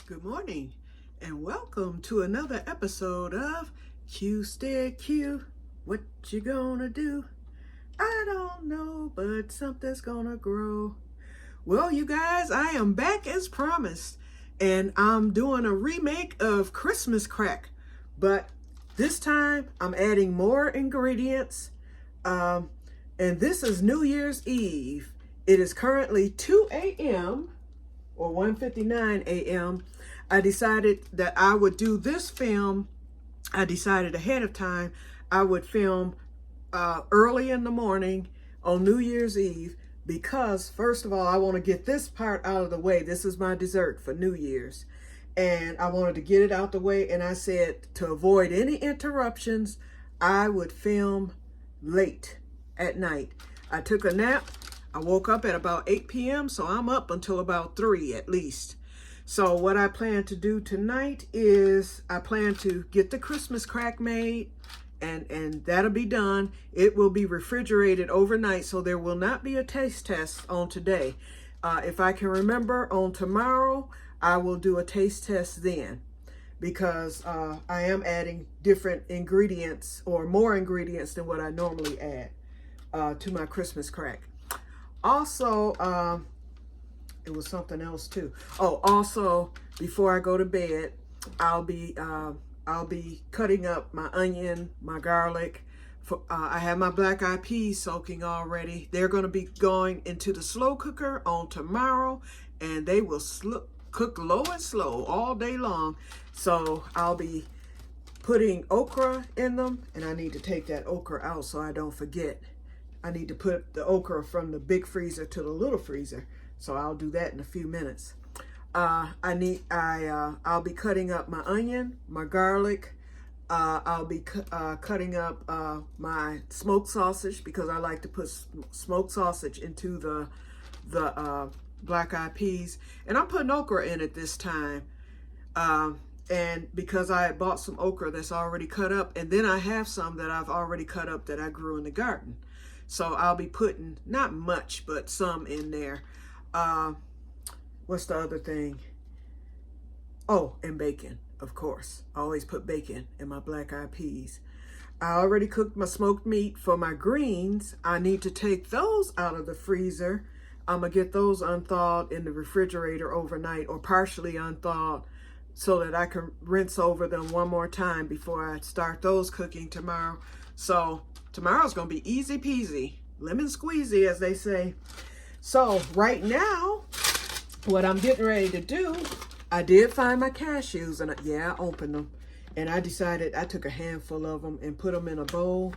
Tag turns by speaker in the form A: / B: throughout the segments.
A: Good morning and welcome to another episode of Que-stead-Que. What you gonna do? I don't know, but something's gonna grow. Well, you guys, I am back as promised and I'm doing a remake of Christmas crack, but this time I'm adding more ingredients. And this is New Year's Eve. It is currently 2 a.m. or 1:59 a.m. I decided that I would do this film. I decided ahead of time I would film early in the morning on New Year's Eve because, first of all, I want to get this part out of the way. This is my dessert for New Year's. And I wanted to get it out the way. And I said to avoid any interruptions, I would film late at night. I took a nap. I woke up at about 8 p.m. So I'm up until about 3 at least. So what I plan to do tonight is I plan to get the Christmas crack made and that'll be done. It will be refrigerated overnight, so there will not be a taste test on today. If I can remember, on tomorrow, I will do a taste test then because I am adding different ingredients or more ingredients than what I normally add to my Christmas crack. Also, it was something else too. Oh, also, before I go to bed, I'll be cutting up my onion, my garlic. I have my black eyed peas soaking already. They're going to be going into the slow cooker on tomorrow, and they will cook low and slow all day long. So I'll be putting okra in them, and I need to take that okra out so I don't forget. I need to put the okra from the big freezer to the little freezer. So I'll do that in a few minutes. I'll be cutting up my onion, my garlic. I'll be cutting up my smoked sausage because I like to put smoked sausage into the black eyed peas. And I'm putting okra in it this time. And because I bought some okra that's already cut up, and then I have some that I've already cut up that I grew in the garden. So I'll be putting not much, but some in there. What's the other thing? Oh, and bacon, of course. I always put bacon in my black eyed peas. I already cooked my smoked meat. For my greens, I need to take those out of the freezer. I'm gonna get those unthawed in the refrigerator overnight or partially unthawed so that I can rinse over them one more time before I start those cooking tomorrow. So tomorrow's gonna be easy peasy, lemon squeezy, as they say. So right now, what I'm getting ready to do, I did find my cashews, and I opened them. And I decided I took a handful of them and put them in a bowl.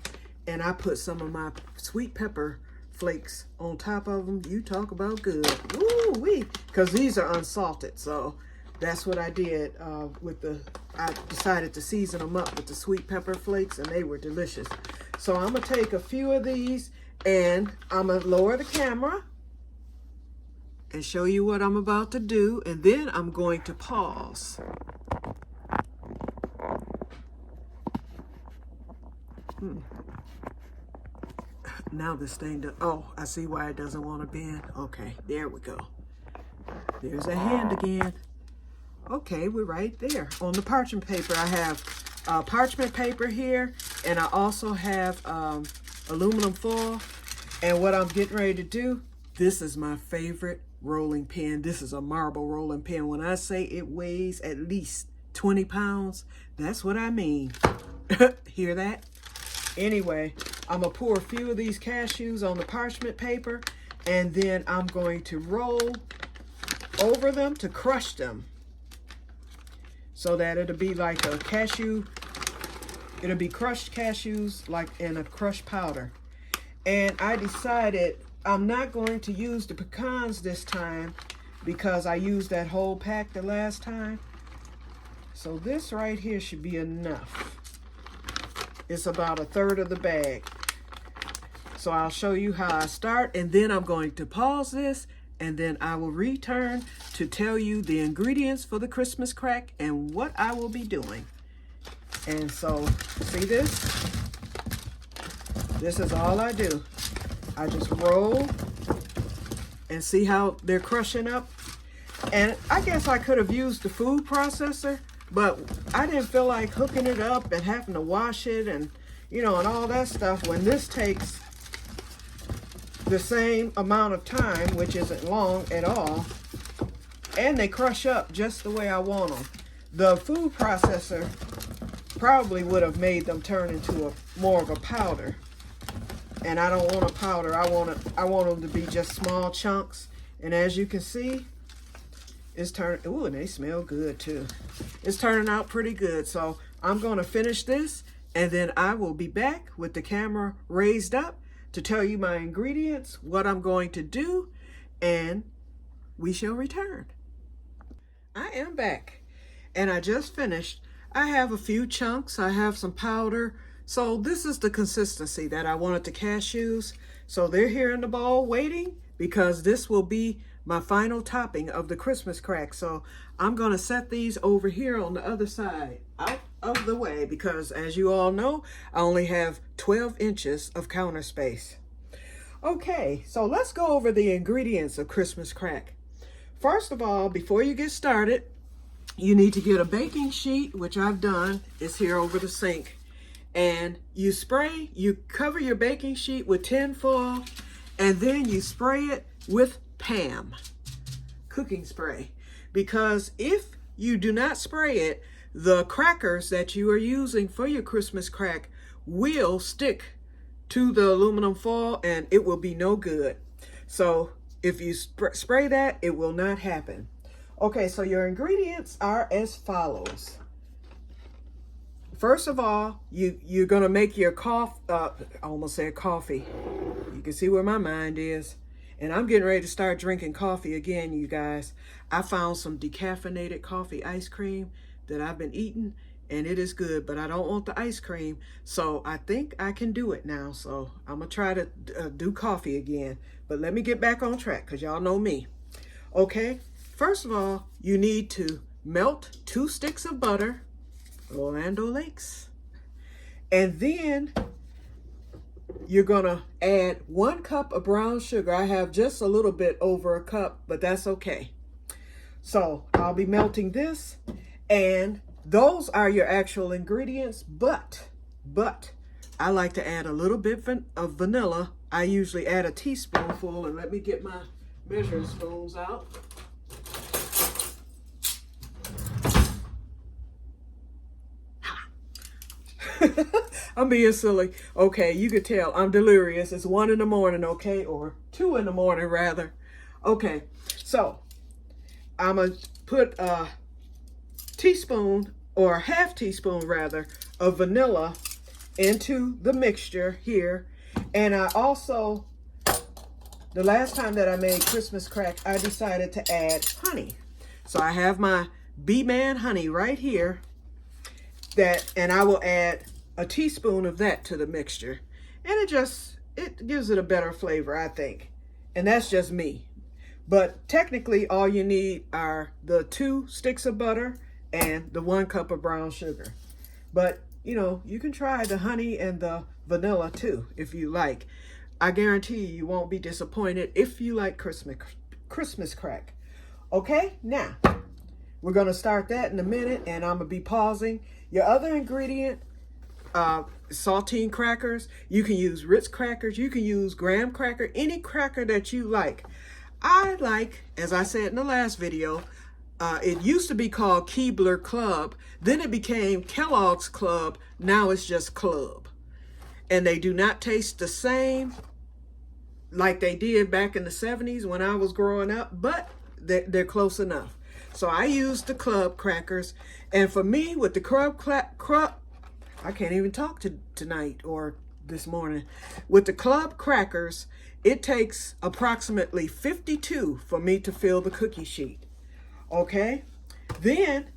A: And I put some of my sweet pepper flakes on top of them. You talk about good. Woo-wee. Because these are unsalted. So that's what I did I decided to season them up with the sweet pepper flakes, and they were delicious. So I'm going to take a few of these, and I'm going to lower the camera and show you what I'm about to do, and then I'm going to pause. Now this thing, I see why it doesn't want to bend. Okay, there we go. There's a hand again. Okay, we're right there. On the parchment paper, I have parchment paper here, and I also have aluminum foil. And what I'm getting ready to do, this is my favorite rolling pin. This is a marble rolling pin. When I say it weighs at least 20 pounds, that's what I mean. Hear that? Anyway, I'm gonna pour a few of these cashews on the parchment paper, and then I'm going to roll over them to crush them so that it'll be like a cashew. It'll be crushed cashews like in a crushed powder. And I decided I'm not going to use the pecans this time because I used that whole pack the last time. So this right here should be enough. It's about a third of the bag. So I'll show you how I start, and then I'm going to pause this, and then I will return to tell you the ingredients for the Christmas crack and what I will be doing. And so, see this? This is all I do. I just roll and see how they're crushing up. And I guess I could have used the food processor, but I didn't feel like hooking it up and having to wash it and, you know, and all that stuff when this takes the same amount of time, which isn't long at all, and they crush up just the way I want them. The food processor probably would have made them turn into more of a powder, and I don't want a powder. I want them to be just small chunks. And as you can see, it's turning. Ooh, and they smell good too. It's turning out pretty good. So I'm going to finish this, and then I will be back with the camera raised up to tell you my ingredients, what I'm going to do, and we shall return. I am back, and I just finished. I have a few chunks. I have some powder. So this is the consistency that I wanted the cashews. So they're here in the bowl waiting, because this will be my final topping of the Christmas crack. So I'm going to set these over here on the other side, out of the way, because as you all know, I only have 12 inches of counter space. Okay, so let's go over the ingredients of Christmas crack. First of all, before you get started, you need to get a baking sheet, which I've done. It's here over the sink. And you cover your baking sheet with tin foil, and then you spray it with Pam cooking spray. Because if you do not spray it, the crackers that you are using for your Christmas crack will stick to the aluminum foil, and it will be no good. So if you spray that, it will not happen. Okay, so your ingredients are as follows. First of all, you're gonna make your I almost said coffee. You can see where my mind is. And I'm getting ready to start drinking coffee again, you guys. I found some decaffeinated coffee ice cream that I've been eating, and it is good, but I don't want the ice cream. So I think I can do it now. So I'm gonna try to do coffee again. But let me get back on track, because y'all know me. Okay, first of all, you need to melt 2 sticks of butter, Orlando Lakes. And then you're gonna add 1 cup of brown sugar. I have just a little bit over a cup, but that's okay. So I'll be melting this, and those are your actual ingredients, but I like to add a little bit of vanilla. I usually add a teaspoonful, and let me get my measuring spoons out. I'm being silly. Okay, you could tell I'm delirious. It's 1 in the morning, okay? Or 2 in the morning, rather. Okay, so I'm going to put a teaspoon, or a half teaspoon, rather, of vanilla into the mixture here. And I also, the last time that I made Christmas crack, I decided to add honey. So I have my B-Man honey right here. And I will add a teaspoon of that to the mixture, and it gives it a better flavor, I think. And that's just me. But technically all you need are the 2 sticks of butter and the 1 cup of brown sugar. But you know, you can try the honey and the vanilla too if you like. I guarantee you won't be disappointed if you like Christmas crack. Okay, now we're gonna start that in a minute, and I'm gonna be pausing. Your other ingredient, saltine crackers. You can use Ritz crackers. You can use graham cracker, any cracker that you like. I like, as I said in the last video, it used to be called Keebler Club. Then it became Kellogg's Club. Now it's just Club. And they do not taste the same like they did back in the 70s when I was growing up, but they're close enough. So I use the Club crackers. And for me, with the I can't even talk tonight or this morning. With the Club crackers, it takes approximately 52 for me to fill the cookie sheet. Okay? Then,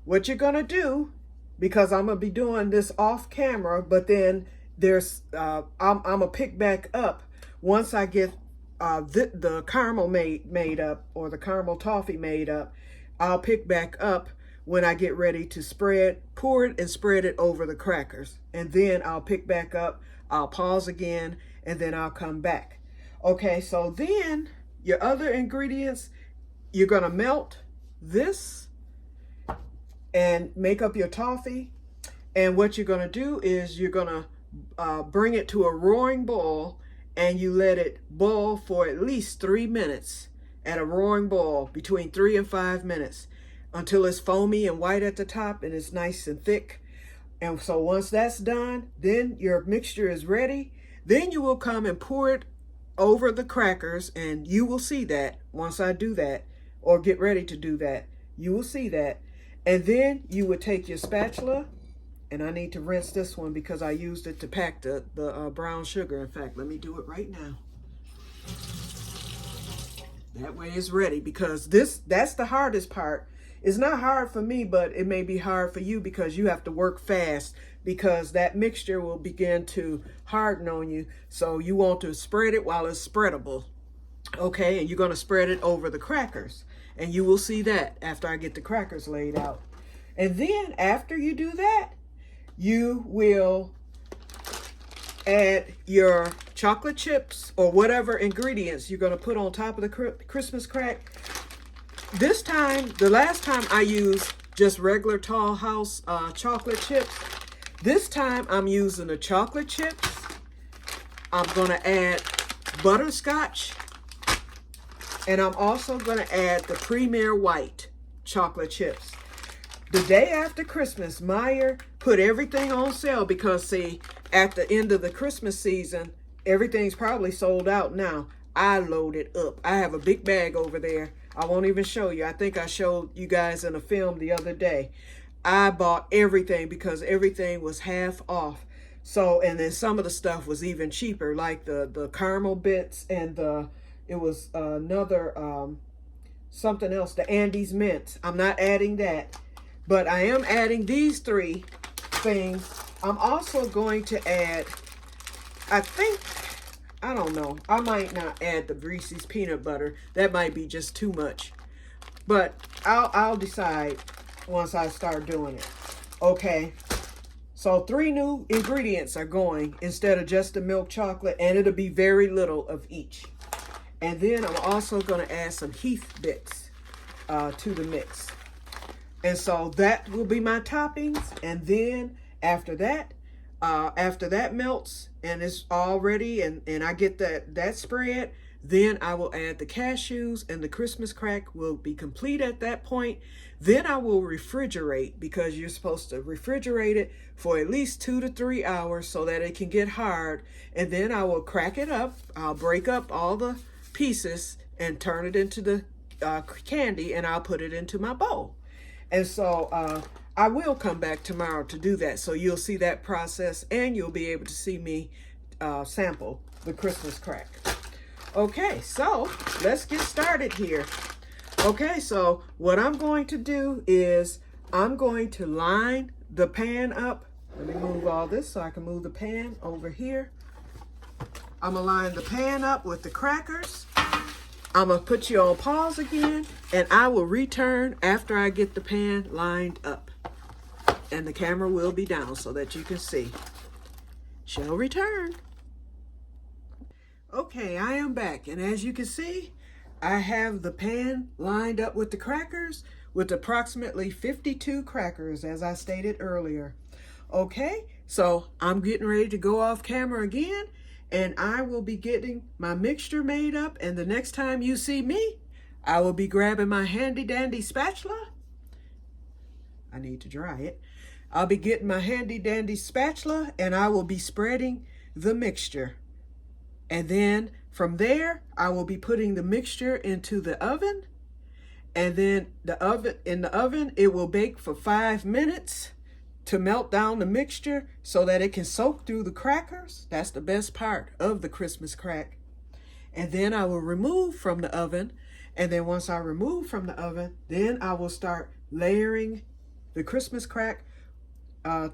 A: what you're going to do, because I'm going to be doing this off camera, but then there's, I'm going to pick back up once I get the caramel made up, or the caramel toffee made up. I'll pick back up when I get ready to pour it and spread it over the crackers. And then I'll pick back up, I'll pause again, and then I'll come back. Okay, so then your other ingredients, you're going to melt this and make up your toffee. And what you're going to do is you're going to bring it to a roaring boil, and you let it boil for at least 3 minutes at a roaring boil, between 3 and 5 minutes, until it's foamy and white at the top and it's nice and thick. And so once that's done, then your mixture is ready. Then you will come and pour it over the crackers, and you will see that once I do that, or get ready to do that, you will see that. And then you would take your spatula, and I need to rinse this one because I used it to pack the brown sugar. In fact, let me do it right now. That way it's ready, because that's the hardest part. It's not hard for me, but it may be hard for you because you have to work fast, because that mixture will begin to harden on you. So you want to spread it while it's spreadable. Okay, and you're going to spread it over the crackers. And you will see that after I get the crackers laid out. And then after you do that, you will add your chocolate chips or whatever ingredients you're going to put on top of the Christmas crack. This time, the last time I used just regular Tall House chocolate chips. This time I'm using the chocolate chips. I'm going to add butterscotch. And I'm also going to add the Premier White chocolate chips. The day after Christmas, Meyer put everything on sale because, see, at the end of the Christmas season, everything's probably sold out now. I loaded up. I have a big bag over there. I won't even show you. I think I showed you guys in a film the other day. I bought everything because everything was half off. So, and then some of the stuff was even cheaper, like the caramel bits, and it was another, something else, the Andes mints. I'm not adding that, but I am adding these 3 things. I'm also going to add, I don't know, I might not add the Reese's peanut butter. That might be just too much, but I'll decide once I start doing it. Okay, so 3 new ingredients are going instead of just the milk chocolate, and it'll be very little of each. And then I'm also going to add some Heath bits to the mix. And so that will be my toppings. And then after that melts and it's all ready, and I get that spread, then I will add the cashews, and the Christmas crack will be complete at that point. Then I will refrigerate, because you're supposed to refrigerate it for at least 2 to 3 hours so that it can get hard. And then I will crack it up. I'll break up all the pieces and turn it into the candy, and I'll put it into my bowl. And so I will come back tomorrow to do that. So you'll see that process, and you'll be able to see me sample the Christmas crack. Okay, so let's get started here. Okay, so what I'm going to do is I'm going to line the pan up. Let me move all this so I can move the pan over here. I'm going to line the pan up with the crackers. I'm going to put you on pause again, and I will return after I get the pan lined up. And the camera will be down so that you can see. Shall return. Okay, I am back, and as you can see, I have the pan lined up with the crackers, with approximately 52 crackers, as I stated earlier. Okay, so I'm getting ready to go off camera again, and I will be getting my mixture made up, and the next time you see me, I will be grabbing my handy dandy spatula. I need to dry it. I'll be getting my handy dandy spatula, and I will be spreading the mixture. And then from there, I will be putting the mixture into the oven, and then in the oven, it will bake for 5 minutes to melt down the mixture so that it can soak through the crackers. That's the best part of the Christmas crack. And then I will remove from the oven. And then once I remove from the oven, then I will start layering the Christmas crack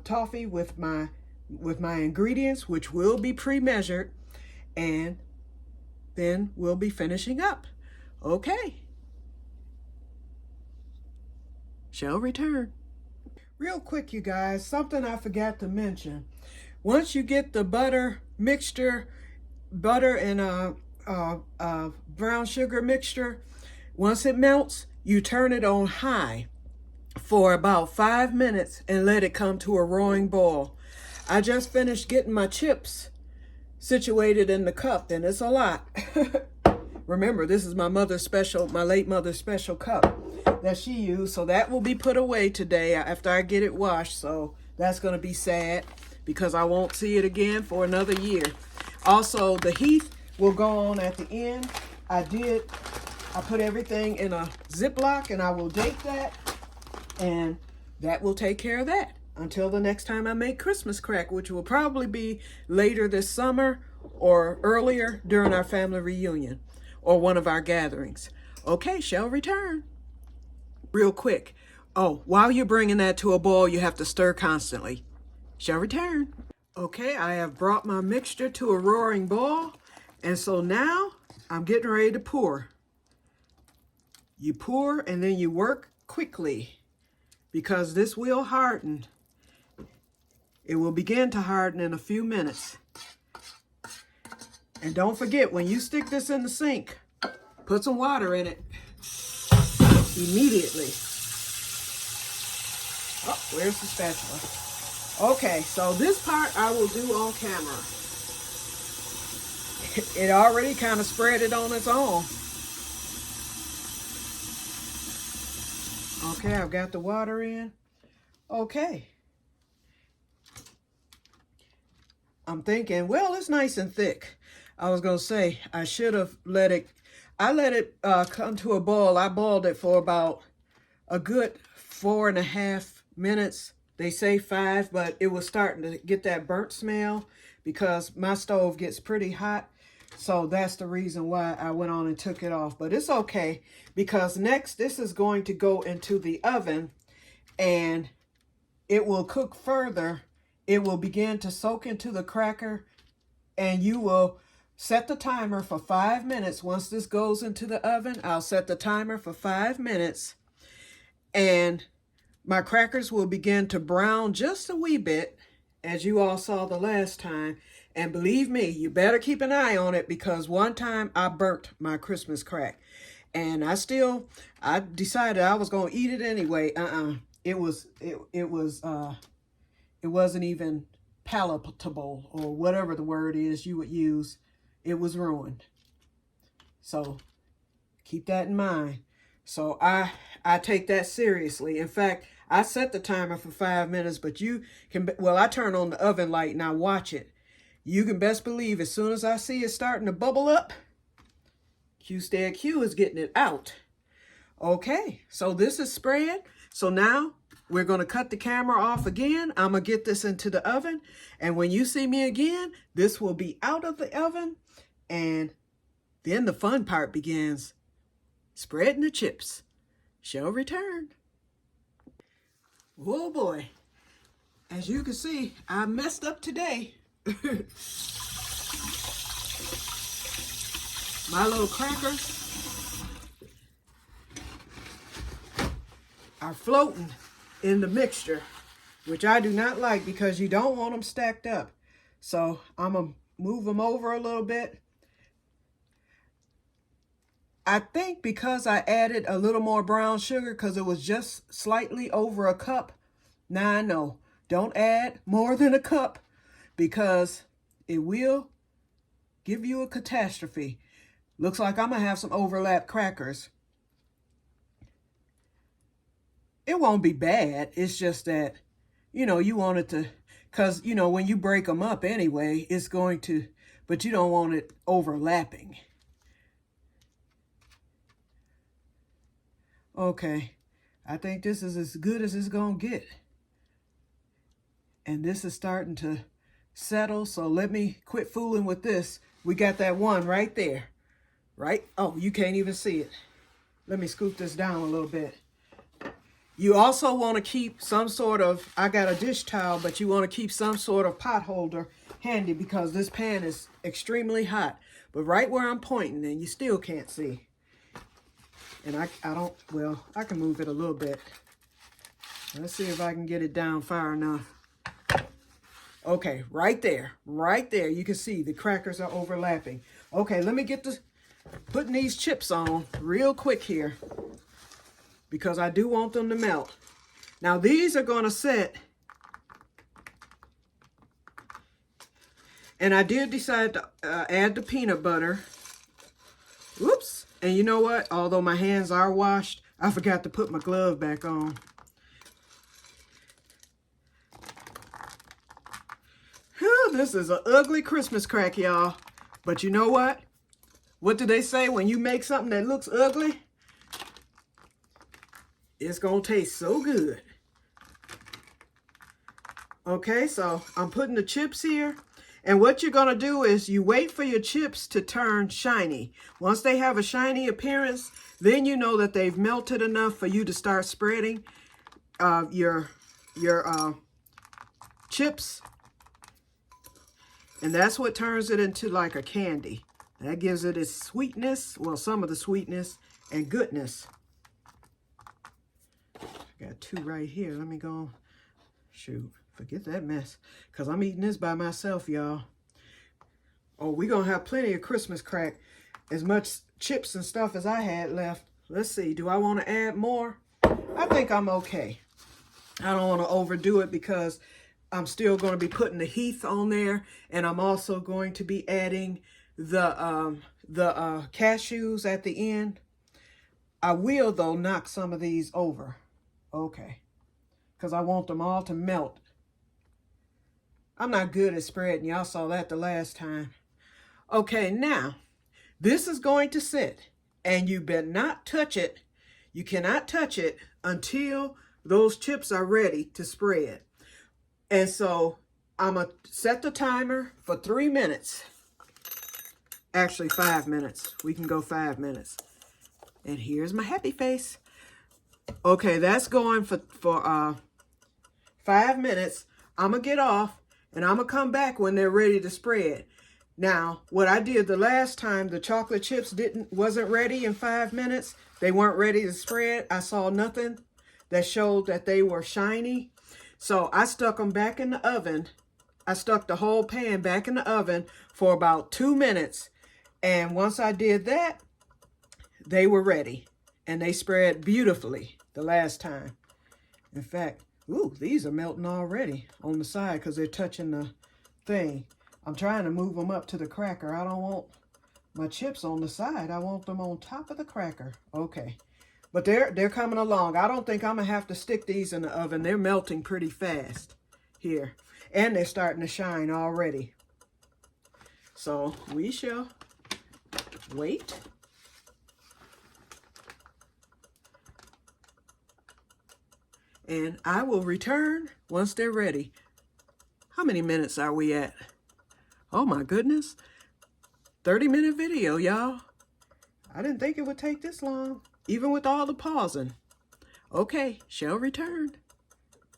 A: toffee with my ingredients, which will be pre-measured, and then we'll be finishing up. Okay. Shall return. Real quick, you guys, something I forgot to mention. Once you get the butter mixture, butter and brown sugar mixture, Once it melts, you turn it on high for about 5 minutes and let it come to a roaring boil. I just finished getting my chips situated in the cup, and it's a lot. Remember, this is my mother's special, my late mother's special cup that she used. So that will be put away today after I get it washed. So that's going to be sad because I won't see it again for another year. Also, the heat will go on at the end. I put everything in a Ziploc and I will date that. And that will take care of that until the next time I make Christmas crack, which will probably be later this summer or earlier during our family reunion or one of our gatherings. Okay, shall return. Real quick. Oh, while you're bringing that to a boil, you have to stir constantly. Shall return. Okay, I have brought my mixture to a roaring boil. And so now I'm getting ready to pour. You pour and then you work quickly because this will harden. It will begin to harden in a few minutes. And don't forget, when you stick this in the sink, put some water in it immediately. Oh, where's the spatula? Okay, so this part I will do on camera. It already kind of spread it on its own. Okay, I've got the water in. Okay. I'm thinking, well, it's nice and thick. I was going to say, I should have let it come to a boil. I boiled it for about a good 4.5 minutes. They say 5, but it was starting to get that burnt smell because my stove gets pretty hot. So that's the reason why I went on and took it off. But it's okay because next this is going to go into the oven and it will cook further. It will begin to soak into the cracker and you will set the timer for 5 minutes. Once this goes into the oven, I'll set the timer for 5 minutes and my crackers will begin to brown just a wee bit, as you all saw the last time. And believe me, you better keep an eye on it because one time I burnt my Christmas crack and I decided I was going to eat it anyway. It wasn't even palatable or whatever the word is you would use. It was ruined. So keep that in mind. So I take that seriously. In fact, I set the timer for 5 minutes, but you can, well, I turn on the oven light and I watch it. You can best believe as soon as I see it starting to bubble up, Que-stead-Que is getting it out. Okay, so this is spread. So now we're going to cut the camera off again. I'm going to get this into the oven. And when you see me again, this will be out of the oven. And then the fun part begins. Spreading the chips. Shall return. Oh boy. As you can see, I messed up today. My little crackers are floating in the mixture, which I do not like because you don't want them stacked up. So I'm going to move them over a little bit. I think because I added a little more brown sugar because it was just slightly over a cup. Now I know, don't add more than a cup because it will give you a catastrophe. Looks like I'm going to have some overlap crackers. It won't be bad. It's just that, you want it to, because, when you break them up anyway, it's going to, but you don't want it overlapping. Okay, I think this is as good as it's going to get. And this is starting to settle, so let me quit fooling with this. We got that one right there, right? Oh, you can't even see it. Let me scoop this down a little bit. You also want to keep some sort of, I got a dish towel, but you want to keep some sort of pot holder handy because this pan is extremely hot. But right where I'm pointing, and you still can't see. And I can move it a little bit. Let's see if I can get it down far enough. Okay, right there. You can see the crackers are overlapping. Okay, let me get putting these chips on real quick here because I do want them to melt. Now these are going to set, and I did decide to add the peanut butter. Whoops. And you know what? Although my hands are washed, I forgot to put my glove back on. Whew, this is an ugly Christmas crack, y'all. But you know what? What do they say when you make something that looks ugly? It's gonna taste so good. Okay, so I'm putting the chips here. And what you're gonna do is you wait for your chips to turn shiny. Once they have a shiny appearance, then you know that they've melted enough for you to start spreading your chips. And that's what turns it into like a candy. That gives it its sweetness, well, some of the sweetness and goodness. I got two right here. Let me go. Shoot, forget that mess. Because I'm eating this by myself, y'all. Oh, we're going to have plenty of Christmas crack. As much chips and stuff as I had left. Let's see, do I want to add more? I think I'm okay. I don't want to overdo it because I'm still going to be putting the Heath on there. And I'm also going to be adding the cashews at the end. I will, though, knock some of these over. Okay. Because I want them all to melt. I'm not good at spreading. Y'all saw that the last time. Okay, now, this is going to sit. And you better not touch it. You cannot touch it until those chips are ready to spread. And so, I'm going to set the timer for 3 minutes. Actually, 5 minutes. We can go 5 minutes. And here's my happy face. Okay, that's going for 5 minutes. I'm going to get off and I'm going to come back when they're ready to spread. Now, what I did the last time, the chocolate chips wasn't ready in 5 minutes. They weren't ready to spread. I saw nothing that showed that they were shiny. So I stuck them back in the oven. I stuck the whole pan back in the oven for about 2 minutes. And once I did that, they were ready. And they spread beautifully the last time. In fact, ooh, these are melting already on the side because they're touching the thing. I'm trying to move them up to the cracker. I don't want my chips on the side. I want them on top of the cracker. Okay. But they're coming along. I don't think I'm going to have to stick these in the oven. They're melting pretty fast here. And they're starting to shine already. So we shall wait. And I will return once they're ready. How many minutes are we at? Oh my goodness. 30-minute video, y'all. I didn't think it would take this long, even with all the pausing. Okay, shall return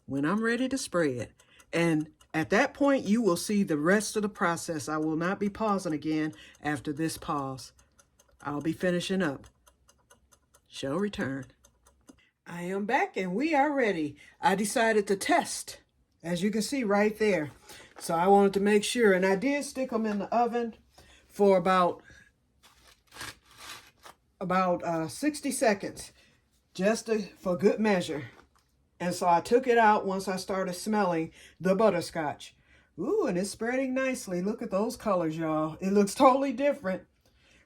A: when I'm ready to spread. And at that point, you will see the rest of the process. I will not be pausing again after this pause. I'll be finishing up. Shall return. I am back and we are ready. I decided to test, as you can see right there. So I wanted to make sure, and I did stick them in the oven for about 60 seconds, just for good measure. And so I took it out once I started smelling the butterscotch. Ooh, and it's spreading nicely. Look at those colors, y'all. It looks totally different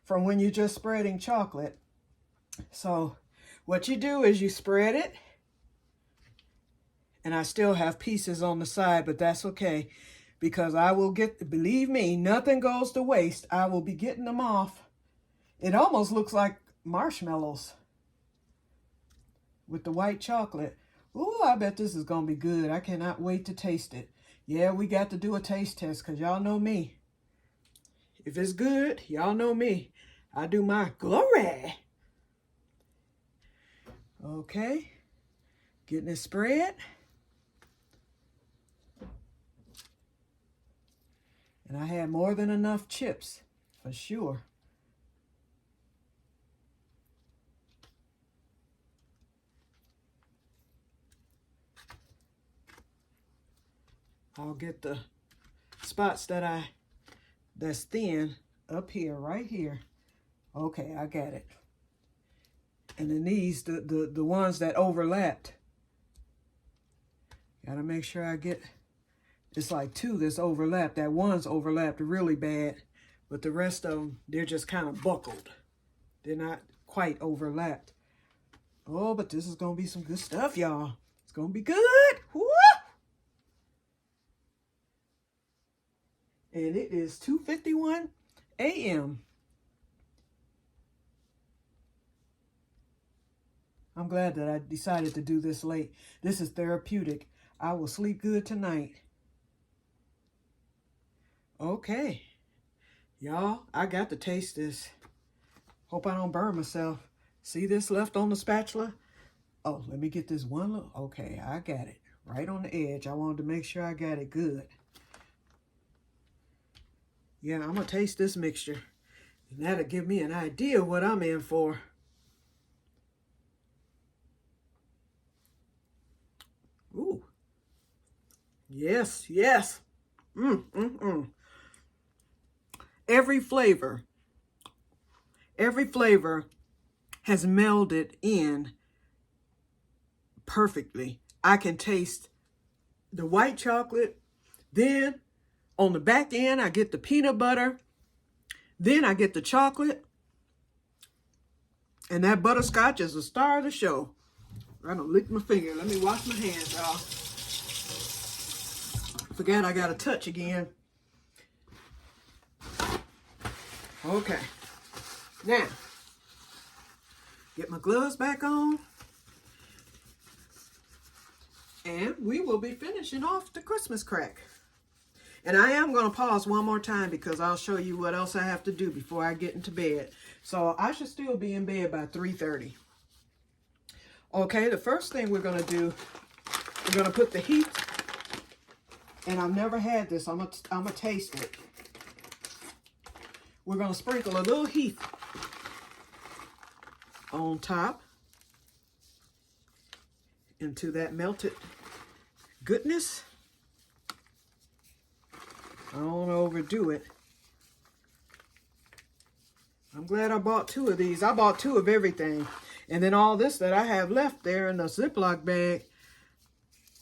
A: from when you're just spreading chocolate. So what you do is you spread it. And I still have pieces on the side, but that's okay. Because I will get, believe me, nothing goes to waste. I will be getting them off. It almost looks like marshmallows with the white chocolate. Ooh, I bet this is going to be good. I cannot wait to taste it. Yeah, we got to do a taste test because y'all know me. If it's good, y'all know me. I do my glory. Okay. Getting it spread. And I had more than enough chips, for sure. I'll get the spots that's thin up here, right here. Okay, I got it. And then these, the ones that overlapped. Gotta make sure I get, it's like two that's overlapped. That one's overlapped really bad, but the rest of them, they're just kind of buckled. They're not quite overlapped. Oh, but this is gonna be some good stuff, y'all. It's gonna be good. Woo! And it is 2:51 a.m. I'm glad that I decided to do this late. This is therapeutic. I will sleep good tonight. Okay. Y'all, I got to taste this. Hope I don't burn myself. See this left on the spatula? Oh, let me get this one look. Okay, I got it. Right on the edge. I wanted to make sure I got it good. Yeah, I'm going to taste this mixture. And that'll give me an idea of what I'm in for. Ooh. Yes, yes. Every flavor has melded in perfectly. I can taste the white chocolate. Then on the back end, I get the peanut butter. Then I get the chocolate. And that butterscotch is the star of the show. I don't lick my finger. Let me wash my hands, y'all. Forgot I got to touch again. Okay. Now, get my gloves back on. And we will be finishing off the Christmas crack. And I am going to pause one more time because I'll show you what else I have to do before I get into bed. So I should still be in bed by 3:30. Okay, the first thing we're going to do, we're going to put the heat. And I've never had this. I'm gonna taste it. We're going to sprinkle a little heat on top into that melted goodness. I don't want to overdo it. I'm glad I bought two of these. I bought two of everything. And then all this that I have left there in the Ziploc bag,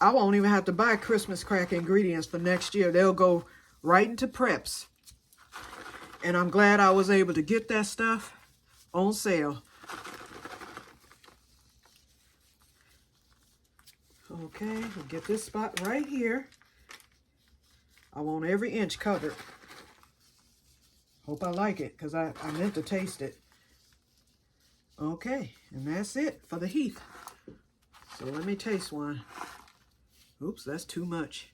A: I won't even have to buy Christmas crack ingredients for next year. They'll go right into preps. And I'm glad I was able to get that stuff on sale. Okay, we'll get this spot right here. I want every inch covered. Hope I like it, because I meant to taste it. Okay, and that's it for the heat. So let me taste one. Oops, that's too much.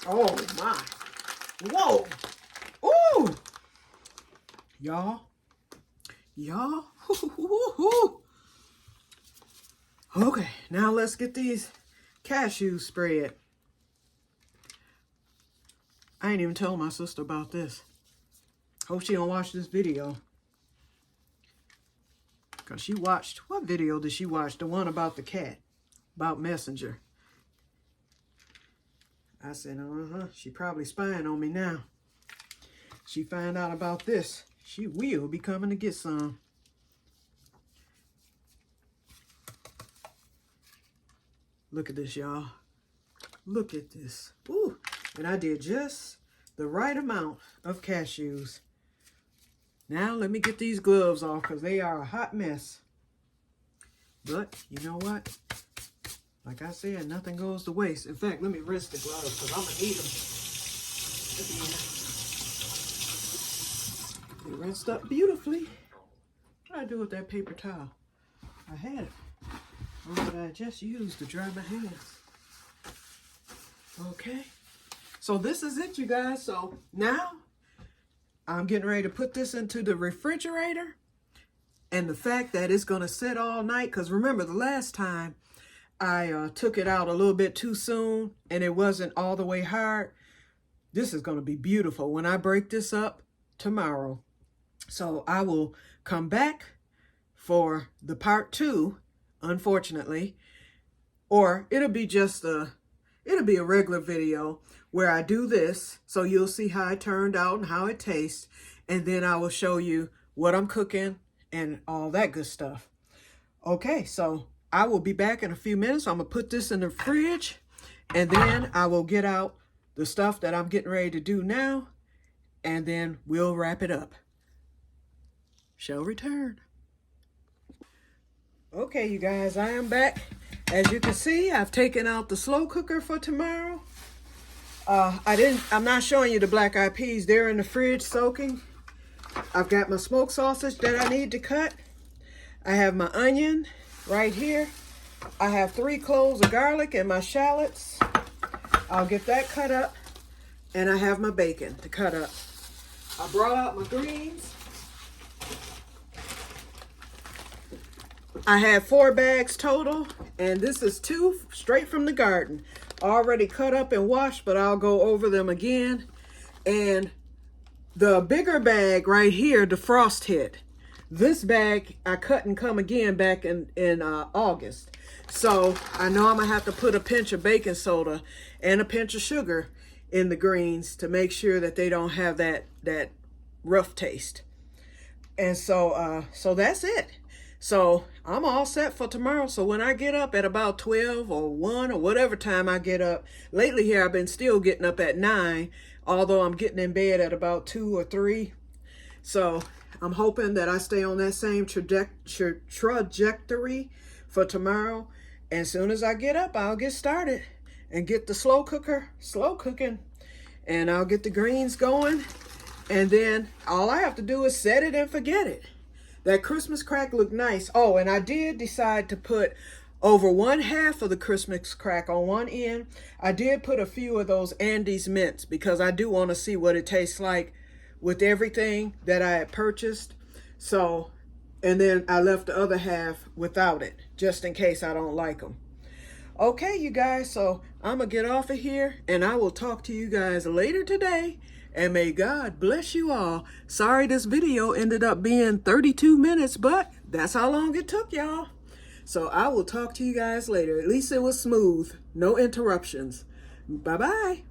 A: Oh my. Whoa. Ooh. Y'all. Okay, now let's get these cashews spread. I ain't even telling my sister about this. Hope she don't watch this video. Because she watched, what video did she watch? The one about the cat, about Messenger. I said, she probably spying on me now. She find out about this, she will be coming to get some. Look at this, y'all. Look at this. Ooh, and I did just the right amount of cashews. Now let me get these gloves off because they are a hot mess. But you know what? Like I said, nothing goes to waste. In fact, let me rinse the gloves because I'm going to need them. They rinsed up beautifully. What did I do with that paper towel? I had it. What did I just use to dry my hands? Okay. So this is it, you guys. So now I'm getting ready to put this into the refrigerator. And the fact that it's going to sit all night, because remember the last time I took it out a little bit too soon and it wasn't all the way hard. This is going to be beautiful when I break this up tomorrow. So I will come back for the part 2, unfortunately, or it'll be just a it'll be a regular video where I do this, so you'll see how it turned out and how it tastes, and then I will show you what I'm cooking and all that good stuff. Okay, so I will be back in a few minutes. I'm gonna put this in the fridge, and then I will get out the stuff that I'm getting ready to do now, and then we'll wrap it up. Shall return. Okay, you guys, I am back. As you can see, I've taken out the slow cooker for tomorrow. I'm not showing you the black eyed peas. They're in the fridge soaking. I've got my smoked sausage that I need to cut. I have my onion right here. I have 3 cloves of garlic and my shallots. I'll get that cut up. And I have my bacon to cut up. I brought out my greens. I have 4 bags total, and this is 2 straight from the garden. Already cut up and washed, but I'll go over them again. And the bigger bag right here, the frost hit. This bag I cut and come again back in August. So I know I'm gonna have to put a pinch of baking soda and a pinch of sugar in the greens to make sure that they don't have that rough taste. And so that's it. So I'm all set for tomorrow. So when I get up at about 12 or 1 or whatever time I get up, lately here I've been still getting up at 9, although I'm getting in bed at about 2 or 3. So I'm hoping that I stay on that same trajectory for tomorrow. And as soon as I get up, I'll get started and get the slow cooking, and I'll get the greens going. And then all I have to do is set it and forget it. That Christmas crack looked nice. Oh, and I did decide to put over 1/2 of the Christmas crack on one end. I did put a few of those Andes mints because I do want to see what it tastes like with everything that I had purchased. So, and then I left the other half without it, just in case I don't like them. Okay, you guys, so I'm going to get off of here, and I will talk to you guys later today. And may God bless you all. Sorry this video ended up being 32 minutes, but that's how long it took, y'all. So I will talk to you guys later. At least it was smooth. No interruptions. Bye-bye.